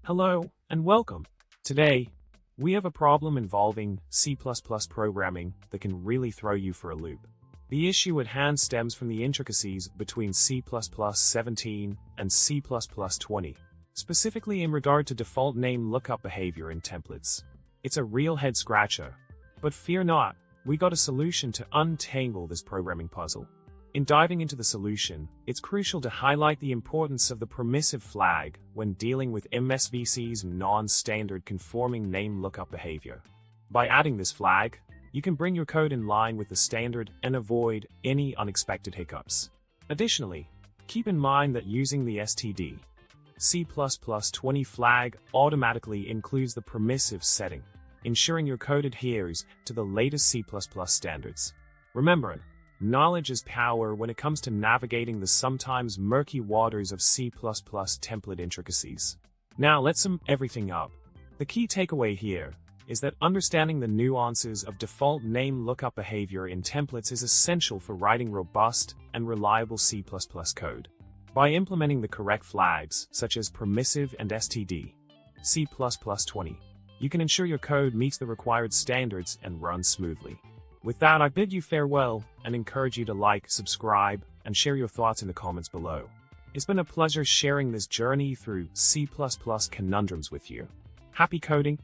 Hello, and welcome. Today, we have a problem involving C++ programming that can really throw you for a loop. The issue at hand stems from the intricacies between C++ 17 and C++ 20, specifically in regard to default name lookup behavior in templates. It's a real head-scratcher, but fear not, we got a solution to untangle this programming puzzle. In diving into the solution, it's crucial to highlight the importance of the permissive flag when dealing with MSVC's non-standard conforming name lookup behavior. By adding this flag, you can bring your code in line with the standard and avoid any unexpected hiccups. Additionally, keep in mind that using the std C++20 flag automatically includes the permissive setting, ensuring your code adheres to the latest C++ standards. Remember, knowledge is power when it comes to navigating the sometimes murky waters of C++ template intricacies. Now let's sum everything up. The key takeaway here is that understanding the nuances of default name lookup behavior in templates is essential for writing robust and reliable C++ code. By implementing the correct flags, such as permissive and std C++20, you can ensure your code meets the required standards and runs smoothly. With that, I bid you farewell and encourage you to like, subscribe, and share your thoughts in the comments below. It's been a pleasure sharing this journey through C++ conundrums with you. Happy coding!